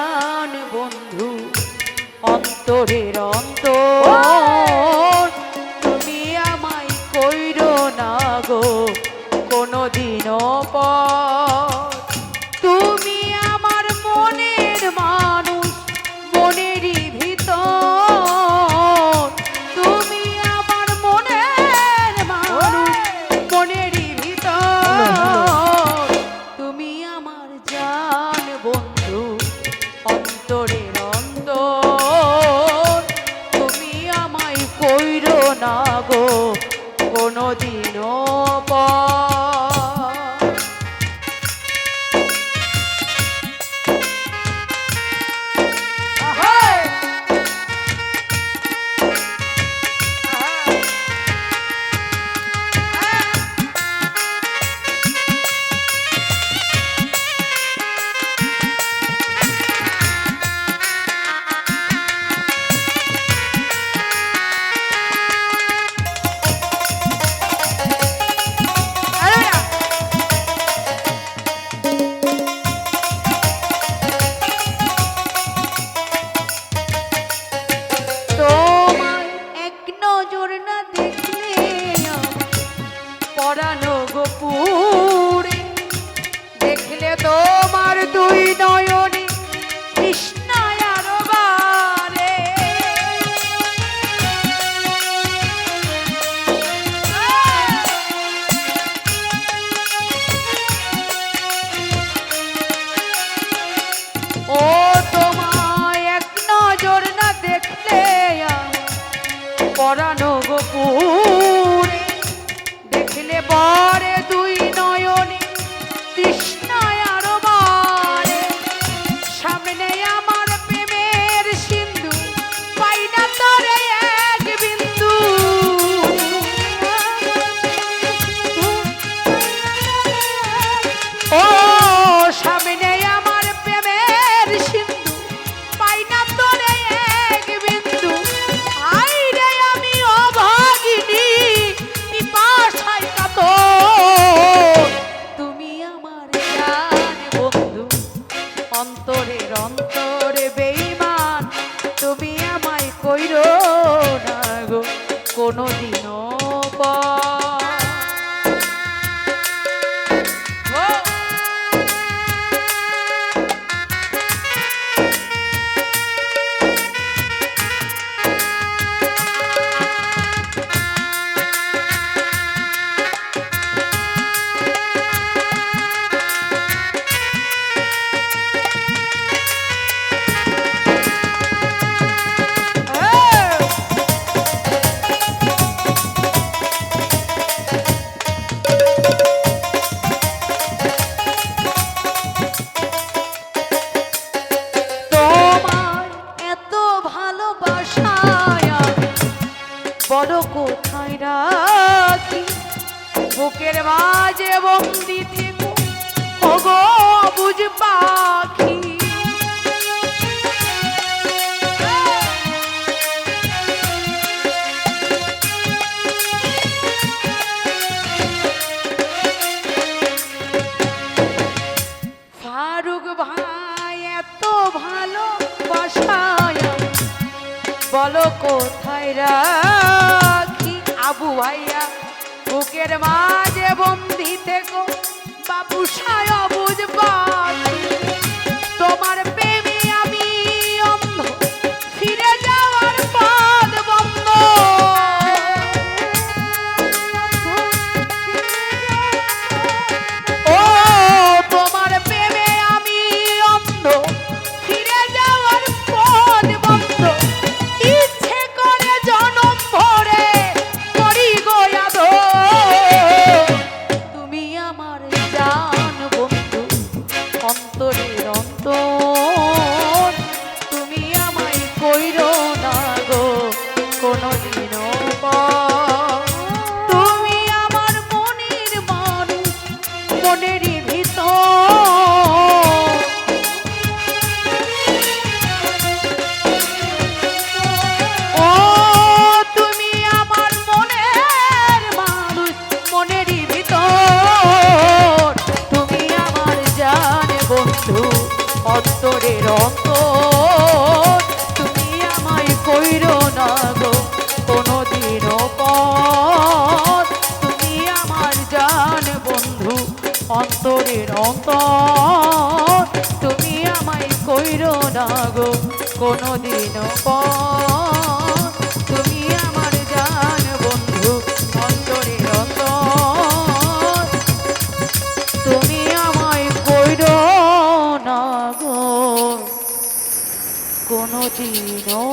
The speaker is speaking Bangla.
জান বন্ধু অন্তরের অন্তর তুমি আমায় কইরো না গো কোনদিনও পর তুমি আমার মনের মানুষ মনেরই ভিতর তুমি আমার মনের মানুষ মনেরই ভিতর তুমি আমার জান বন্ধু অন্তরের অন্তর তুমি আমায় কইরো না গো কোনদিনও পরানো গোপুরে দেখলে তোমার দুই নয়নে কৃষ্ণায় আরো বারে ও তোমায় এক নজর না দেখলে পরানো গোপুরে দেখলে পরে দুই নয়নে তৃষ্ণায় আরো বারে সামনে আমার প্রেমের সিন্ধু পাই না তোরে এক বিন্দু ও সামনে আমার প্রেমের সিন্ধু পাই না তোরে এক বিন্দু আই রে আমি অভাগিনী পিপাসায় কাতর তুমি আমার জান বন্ধু অন্তরের অন্তরে বেঈমান তুমি আমায় কইরো না গো কোনদিনও বড় কোথায় রাখি বুকের মাঝে বন্দি থেকো ওগো বুঝ পাখি ফারুক ভাই এত ভালো বাসায় বলো কোথায় রাখি আবু ভাইয়া বুকের মাঝে বন্দি থেকো বাবু সায় বুঝবা তোমার প্রেমে আমি অন্ধ ফিরে যাওয়ার পথ বন্ধ ও তোমার প্রেমে আমি অন্ধ ফিরে যাওয়ার পথ বন্ধ অন্তরের অন্তর তুমি আমায় কইরো না গো কোনদিনও তুমি আমার মনের মানুষ মনেরই ভিতর ও তুমি আমার মনের মানুষ মনেরই ভিতর তুমি আমার জান বন্ধু অন্তরের অন্তর অন্তর তুমি আমায় কইরো না গো কোনোদিনও পর তুমি আমার জান বন্ধু অন্তরের অন্তর তুমি আমায় কইরো না গো কোনোদিনও